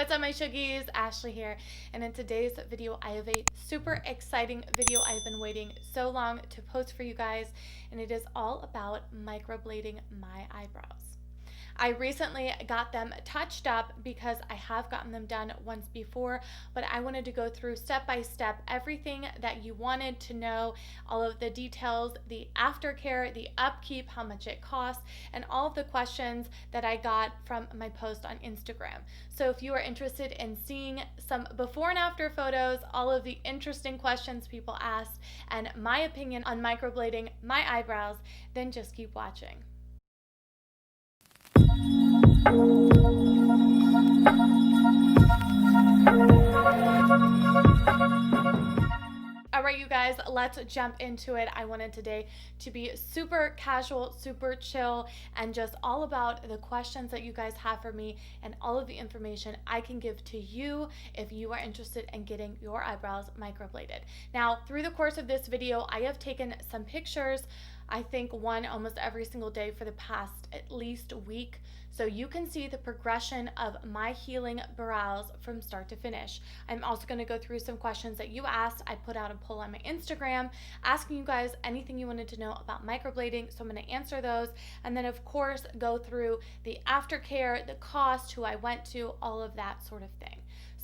What's up, my Shuggies? Ashley here, and in today's video I have a super exciting video I've been waiting so long to post for you guys, and it is all about microblading my eyebrows. I recently got them touched up because I have gotten them done once before, but I wanted to go through step by step everything that you wanted to know, all of the details, the aftercare, the upkeep, how much it costs, and all of the questions that I got from my post on Instagram. So if you are interested in seeing some before and after photos, all of the interesting questions people asked, and my opinion on microblading my eyebrows, then just keep watching. All right, you guys, let's jump into it. I wanted today to be super casual, super chill, and just all about the questions that you guys have for me and all of the information I can give to you if you are interested in getting your eyebrows microbladed. Now, through the course of this video, I have taken some pictures, I think one almost every single day for the past at least a week, so you can see the progression of my healing brows from start to finish. I'm also going to go through some questions that you asked. I put out a poll on my Instagram asking you guys anything you wanted to know about microblading, so I'm going to answer those, and then of course go through the aftercare, the cost, who I went to, all of that sort of thing.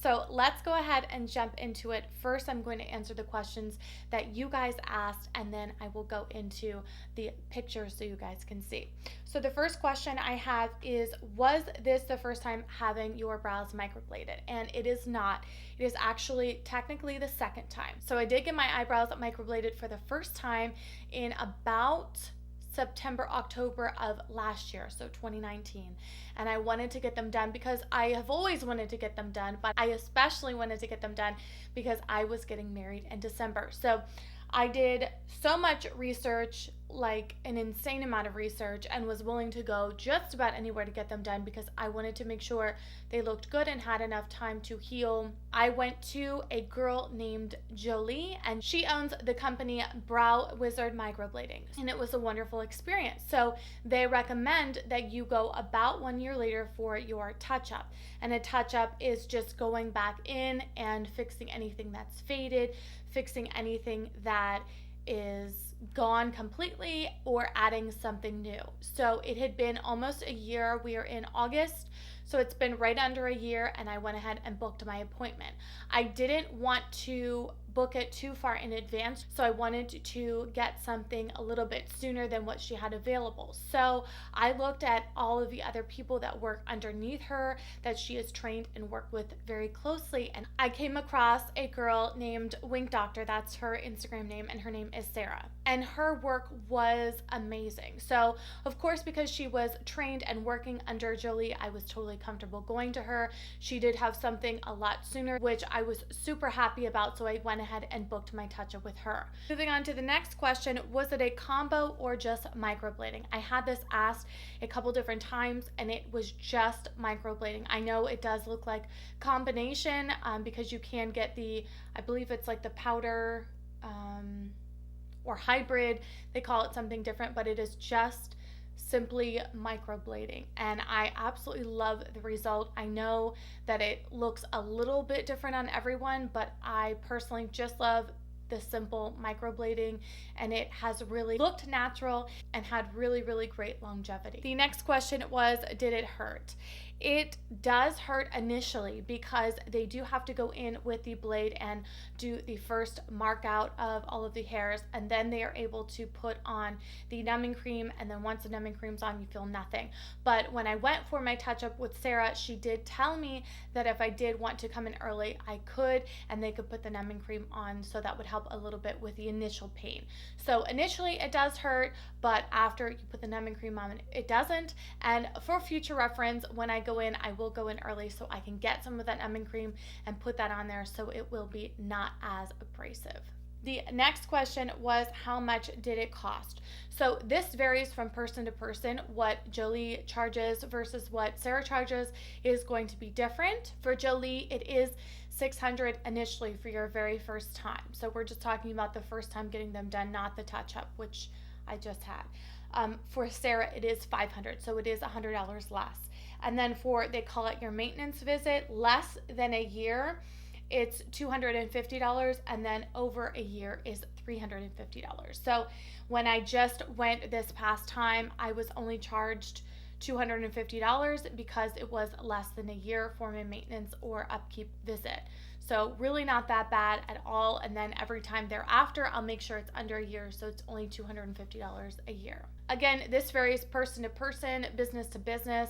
So let's go ahead and jump into it. First, I'm going to answer the questions that you guys asked, and then I will go into the pictures so you guys can see. So the first question I have is, was this the first time having your brows microbladed? And it is not. It is actually technically the second time. So I did get my eyebrows microbladed for the first time in about September, October of last year, so 2019. And I wanted to get them done because I have always wanted to get them done, but I especially wanted to get them done because I was getting married in December. So I did so much research, like an insane amount of research, and was willing to go just about anywhere to get them done because I wanted to make sure they looked good and had enough time to heal. I went to a girl named Jolie, and she owns the company Brow Wizard Microblading, and it was a wonderful experience. So they recommend that you go about 1 year later for your touch-up, and a touch-up is just going back in and fixing anything that's faded, fixing anything that is gone completely, or adding something new. So it had been almost a year. We are in August, so it's been right under a year, and I went ahead and booked my appointment. I didn't want to book it too far in advance, so I wanted to get something a little bit sooner than what she had available. So I looked at all of the other people that work underneath her that she has trained and worked with very closely, and I came across a girl named Wink Doctor. That's her Instagram name, and her name is Sara, and her work was amazing. So of course, because she was trained and working under Jolie, I was totally comfortable going to her. She did have something a lot sooner, which I was super happy about, so I went ahead and booked my touch-up with her. Moving on to the next question, was it a combo or just microblading? I had this asked a couple different times, and it was just microblading. I know it does look like combination because you can get the, I believe it's like the powder or hybrid, they call it something different, but it is just simply microblading, and I absolutely love the result. I know that it looks a little bit different on everyone, but I personally just love the simple microblading, and it has really looked natural and had really, really great longevity. The next question was, did it hurt? It does hurt initially because they do have to go in with the blade and do the first mark out of all of the hairs, and then they are able to put on the numbing cream, and then once the numbing cream's on, you feel nothing. But when I went for my touch-up with Sara, she did tell me that if I did want to come in early, I could, and they could put the numbing cream on, so that would help a little bit with the initial pain. So initially it does hurt, but after you put the numbing cream on, it doesn't. And for future reference, when I go in, I will go in early so I can get some of that numbing cream and put that on there, so it will be not as abrasive. The next question was, how much did it cost? So this varies from person to person. What Jolie charges versus what Sara charges is going to be different. For Jolie, it is $600 initially for your very first time. So we're just talking about the first time getting them done, not the touch-up, which I just had. For Sara, it is $500, so it is $100 less. And then for, they call it your maintenance visit, less than a year, it's $250, and then over a year is $350. So when I just went this past time, I was only charged $250 because it was less than a year for my maintenance or upkeep visit. So really not that bad at all. And then every time thereafter, I'll make sure it's under a year, so it's only $250 a year. Again, this varies person to person, business to business.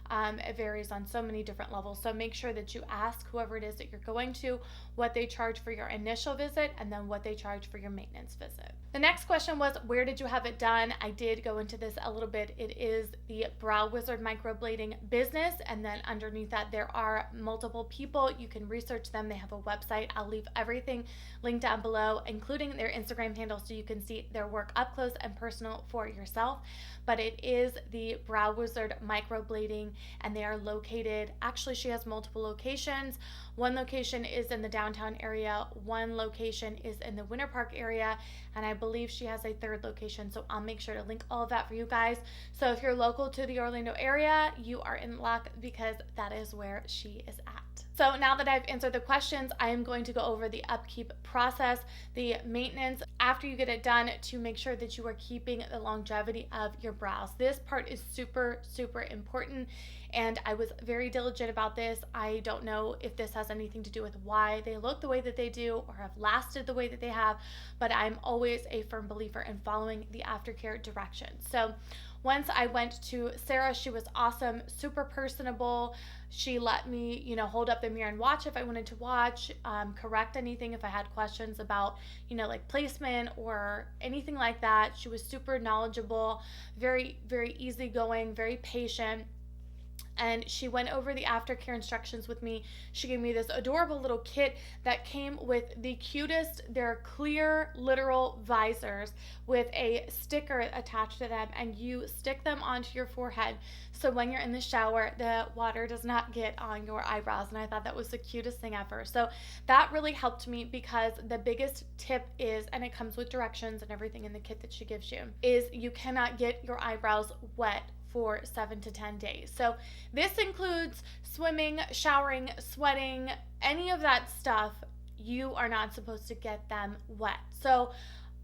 It varies on so many different levels. So make sure that you ask whoever it is that you're going to what they charge for your initial visit and then what they charge for your maintenance visit. The next question was, where did you have it done? I did go into this a little bit. It is the Brow Wizard Microblading business, and then underneath that there are multiple people. You can research them. They have a website. I'll leave everything linked down below, including their Instagram handle, so you can see their work up close and personal for yourself. But it is the Brow Wizard Microblading, and they are located, actually she has multiple locations. One location is in the downtown area, one location is in the Winter Park area, and I believe she has a third location, so I'll make sure to link all of that for you guys. So if you're local to the Orlando area, you are in luck because that is where she is at. So now that I've answered the questions, I am going to go over the upkeep process, the maintenance after you get it done, to make sure that you are keeping the longevity of your brows. This part is super, super important, and I was very diligent about this. I don't know if this has anything to do with why they look the way that they do or have lasted the way that they have, but I'm always a firm believer in following the Aftercare directions. So once I went to Sara, she was awesome, super personable. She let me, hold up the mirror and watch if I wanted to watch, correct anything if I had questions about, like placement or anything like that. She was super knowledgeable, very, very easygoing, very patient. And she went over the aftercare instructions with me. She gave me this adorable little kit that came with the cutest, they're clear, literal visors with a sticker attached to them, and you stick them onto your forehead. So when you're in the shower, the water does not get on your eyebrows. And I thought that was the cutest thing ever. So that really helped me, because the biggest tip is, and it comes with directions and everything in the kit that she gives you, is you cannot get your eyebrows wet for 7 to 10 days. So this includes swimming, showering, sweating, any of that stuff. You are not supposed to get them wet. So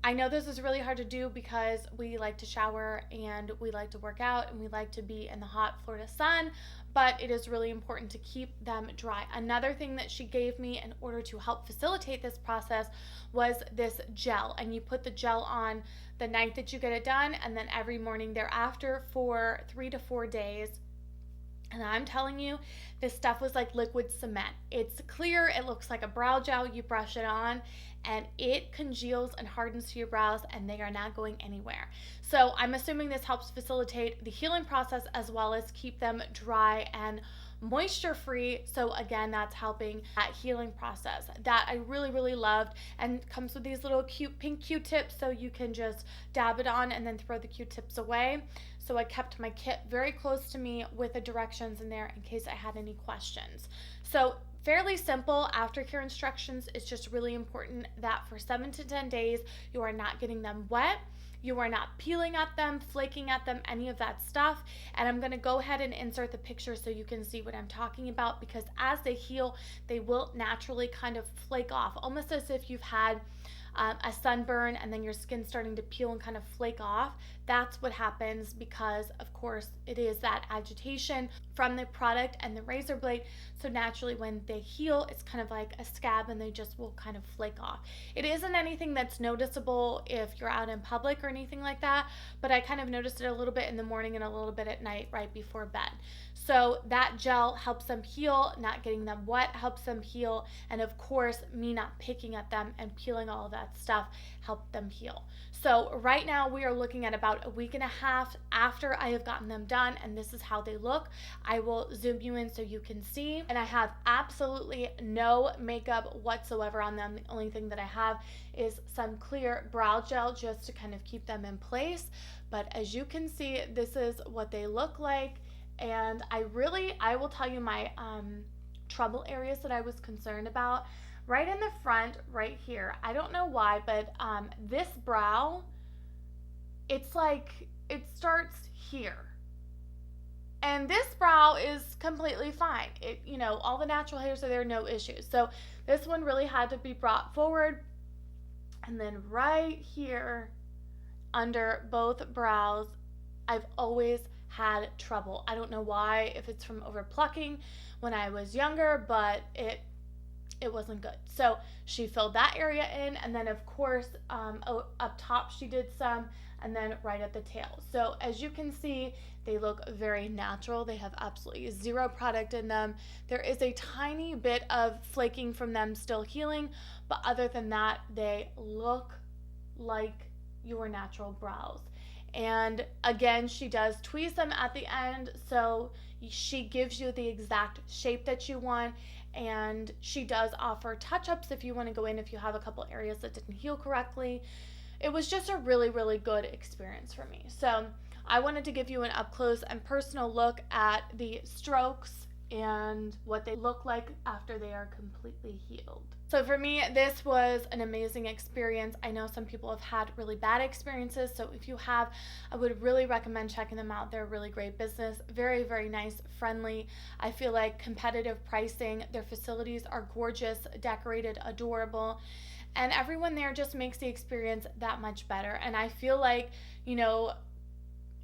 I know this is really hard to do because we like to shower and we like to work out and we like to be in the hot Florida sun, but it is really important to keep them dry. Another thing that she gave me in order to help facilitate this process was this gel, and you put the gel on the night that you get it done and then every morning thereafter for 3 to 4 days. And I'm telling you, this stuff was like liquid cement. It's clear, it looks like a brow gel. You brush it on and it congeals and hardens to your brows, and they are not going anywhere. So I'm assuming this helps facilitate the healing process as well as keep them dry and moisture free. So again, that's helping that healing process that I really, really loved, and comes with these little cute pink Q-tips, so you can just dab it on and then throw the Q-tips away. So I kept my kit very close to me with the directions in there in case I had any questions. So fairly simple aftercare instructions. It's just really important that for 7 to 10 days, you are not getting them wet. You are not peeling at them, flaking at them, any of that stuff. And I'm gonna go ahead and insert the picture so you can see what I'm talking about, because as they heal, they will naturally kind of flake off, almost as if you've had a sunburn and then your skin's starting to peel and kind of flake off. That's what happens because, of course, it is that agitation from the product and the razor blade. So naturally when they heal, it's kind of like a scab and they just will kind of flake off. It isn't anything that's noticeable if you're out in public or anything like that, but I kind of noticed it a little bit in the morning and a little bit at night right before bed. So that gel helps them heal, not getting them wet helps them heal, and of course, me not picking at them and peeling all of that stuff helped them heal. So right now we are looking at about a week and a half after I have gotten them done, and this is how they look. I will zoom you in so you can see, and I have absolutely no makeup whatsoever on them. The only thing that I have is some clear brow gel just to kind of keep them in place. But as you can see, this is what they look like. And I will tell you my trouble areas that I was concerned about. Right in the front, right here, I don't know why, but this brow, it's like, it starts here. And this brow is completely fine. It, you know, all the natural hairs are there, no issues. So this one really had to be brought forward. And then right here under both brows, I've always had trouble. I don't know why, if it's from over plucking when I was younger, but it wasn't good. So she filled that area in, and then of course up top she did some, and then right at the tail. So as you can see, they look very natural. They have absolutely zero product in them. There is a tiny bit of flaking from them still healing, but other than that, they look like your natural brows. And again, she does tweeze them at the end, so she gives you the exact shape that you want. And she does offer touch-ups if you want to go in if you have a couple areas that didn't heal correctly. It was just a really, really good experience for me. So I wanted to give you an up-close and personal look at the strokes and what they look like after they are completely healed. So for me, this was an amazing experience. I know some people have had really bad experiences, so if you have, I would really recommend checking them out. They're a really great business, very, very nice, friendly. I feel like competitive pricing. Their facilities are gorgeous, decorated, adorable, and everyone there just makes the experience that much better. And I feel like, you know,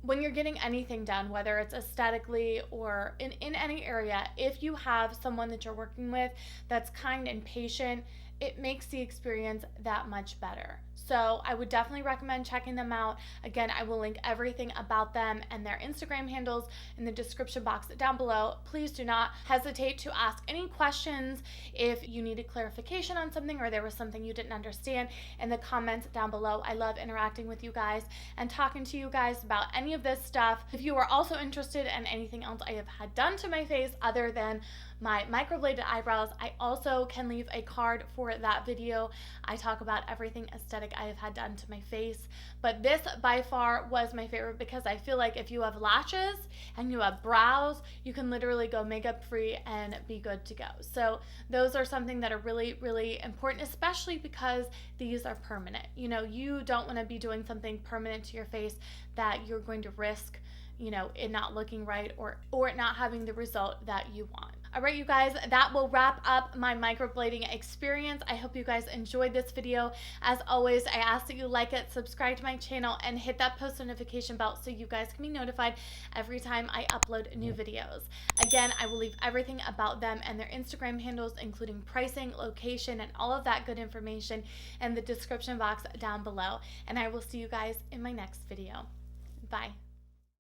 when you're getting anything done, whether it's aesthetically or in any area, if you have someone that you're working with that's kind and patient, it makes the experience that much better. So I would definitely recommend checking them out. Again, I will link everything about them and their Instagram handles in the description box down below. Please do not hesitate to ask any questions if you needed clarification on something or there was something you didn't understand in the comments down below. I love interacting with you guys and talking to you guys about any of this stuff. If you are also interested in anything else I have had done to my face other than my microbladed eyebrows, I also can leave a card for that video. I talk about everything aesthetic I have had done to my face, but this by far was my favorite because I feel like if you have lashes and you have brows, you can literally go makeup free and be good to go. So those are something that are really, really important, especially because these are permanent. You know, you don't want to be doing something permanent to your face that you're going to risk, you know, it not looking right or it not having the result that you want. All right, you guys, that will wrap up my microblading experience. I hope you guys enjoyed this video. As always, I ask that you like it, subscribe to my channel, and hit that post notification bell so you guys can be notified every time I upload new videos. Again, I will leave everything about them and their Instagram handles, including pricing, location, and all of that good information in the description box down below. And I will see you guys in my next video. Bye.